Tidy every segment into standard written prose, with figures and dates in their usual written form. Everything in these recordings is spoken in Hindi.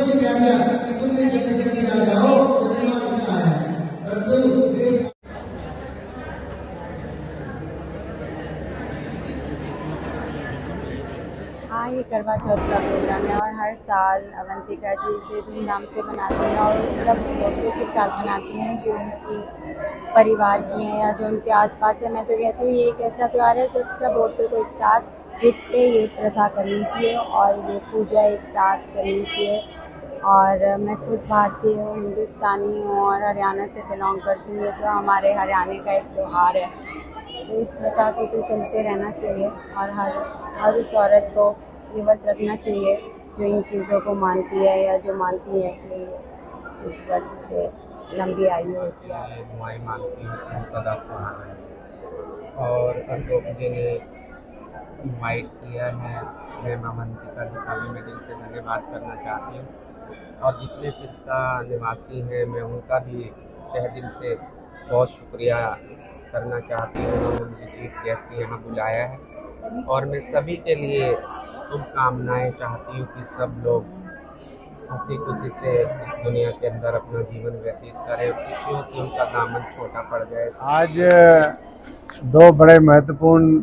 ने कह दिया कि तुमने जल्दी आ जाओ, चलना लिखना है, परंतु देश हाँ, ये करवा चौथ का प्रोग्राम है और हर साल अवंतिका जी इसे धूमधाम से मनाती हैं और सब लोगों के साथ मनाती हैं जो उनकी परिवार की हैं या जो उनके आसपास है। मैं तो कहती हूँ ये एक ऐसा त्यौहार है जब सब औरतों को एक साथ जुट के ये प्रथा करनी चाहिए और ये पूजा एक साथ करनी चाहिए। और मैं खुद भारतीय हूँ, हिंदुस्तानी हूँ और हरियाणा से बिलोंग करती हूँ। ये तो हमारे हरियाणा का एक त्यौहार है, तो इस प्रथा को तो चलते रहना चाहिए और हर उस औरत को ये व्रत रखना चाहिए जो इन चीज़ों को मानती है या जो मानती है कि इस व्रत से लंबी आयु होती है। ये दुआएं मांगती हूँ कि सदा सुहाना है। और अशोक जी ने इनवाइट किया है, मैं अवंतिका जी का भी मैं दिल से धन्यवाद करना चाहती हूँ और जितने सिरसा निवासी हैं मैं उनका भी तहे दिल से बहुत शुक्रिया करना चाहती हूँ। उन्होंने मुझे चीफ गेस्ट यहाँ बुलाया है और मैं सभी के लिए शुभकामनाएं चाहती हूँ कि सब लोग हंसी खुशी से इस दुनिया के अंदर अपना जीवन व्यतीत करें, खुशियों से उनका दामन छोटा पड़ जाए। आज दो बड़े महत्वपूर्ण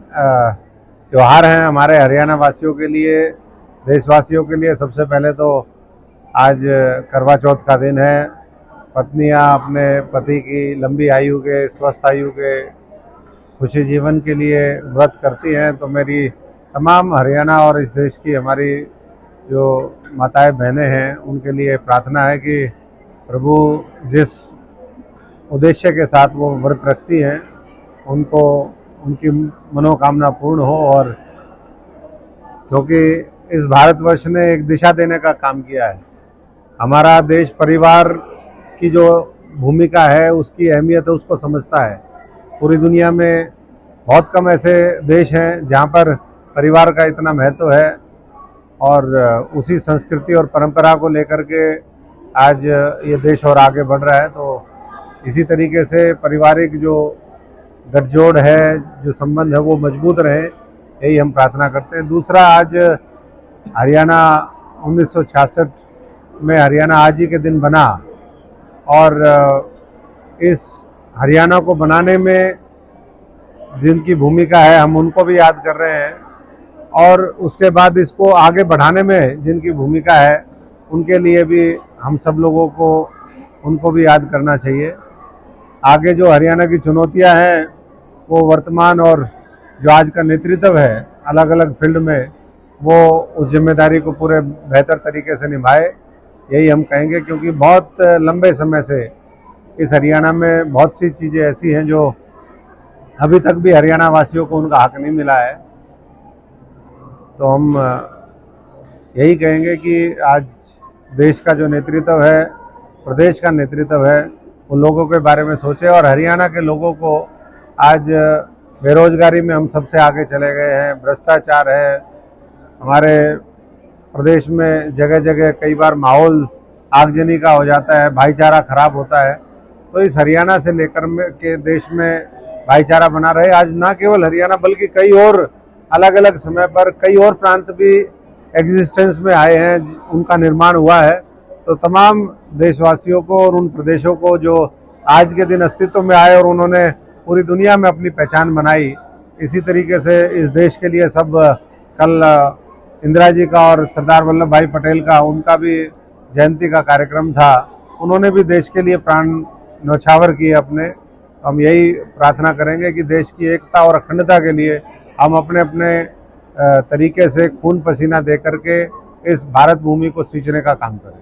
त्यौहार हैं हमारे हरियाणा वासियों के लिए, देशवासियों के लिए। सबसे पहले तो आज करवा चौथ का दिन है। पत्नियां अपने पति की लंबी आयु के, स्वस्थ आयु के, खुशी जीवन के लिए व्रत करती हैं। तो मेरी तमाम हरियाणा और इस देश की हमारी जो माताएं बहनें हैं उनके लिए प्रार्थना है कि प्रभु जिस उद्देश्य के साथ वो व्रत रखती हैं उनको उनकी मनोकामना पूर्ण हो। और क्योंकि इस भारतवर्ष ने एक दिशा देने का काम किया है, हमारा देश परिवार की जो भूमिका है उसकी अहमियत है उसको समझता है। पूरी दुनिया में बहुत कम ऐसे देश हैं जहाँ पर परिवार का इतना महत्व है और उसी संस्कृति और परंपरा को लेकर के आज ये देश और आगे बढ़ रहा है। तो इसी तरीके से पारिवारिक जो गठजोड़ है, जो संबंध है वो मजबूत रहे, यही हम प्रार्थना करते हैं। दूसरा, आज हरियाणा 1966 में हरियाणा आज ही के दिन बना और इस हरियाणा को बनाने में जिनकी भूमिका है हम उनको भी याद कर रहे हैं और उसके बाद इसको आगे बढ़ाने में जिनकी भूमिका है उनके लिए भी हम सब लोगों को उनको भी याद करना चाहिए। आगे जो हरियाणा की चुनौतियां हैं वो वर्तमान और जो आज का नेतृत्व है अलग अलग फील्ड में, वो उस जिम्मेदारी को पूरे बेहतर तरीके से निभाए, यही हम कहेंगे। क्योंकि बहुत लंबे समय से इस हरियाणा में बहुत सी चीज़ें ऐसी हैं जो अभी तक भी हरियाणा वासियों को उनका हक नहीं मिला है। तो हम यही कहेंगे कि आज देश का जो नेतृत्व है, प्रदेश का नेतृत्व है, उन लोगों के बारे में सोचे। और हरियाणा के लोगों को आज बेरोजगारी में हम सबसे आगे चले गए हैं, भ्रष्टाचार है हमारे प्रदेश में, जगह जगह कई बार माहौल आगजनी का हो जाता है, भाईचारा खराब होता है। तो इस हरियाणा से लेकर के देश में भाईचारा बना रहे। आज ना केवल हरियाणा बल्कि कई और अलग अलग समय पर कई और प्रांत भी एग्जिस्टेंस में आए हैं, उनका निर्माण हुआ है। तो तमाम देशवासियों को और उन प्रदेशों को जो आज के दिन अस्तित्व में आए और उन्होंने पूरी दुनिया में अपनी पहचान बनाई, इसी तरीके से इस देश के लिए सब कल इंदिरा जी का और सरदार वल्लभ भाई पटेल का, उनका भी जयंती का कार्यक्रम था। उन्होंने भी देश के लिए प्राण न्यौछावर किए अपने। हम यही प्रार्थना करेंगे कि देश की एकता और अखंडता के लिए हम अपने अपने तरीके से खून पसीना दे करके इस भारत भूमि को सींचने का काम करें।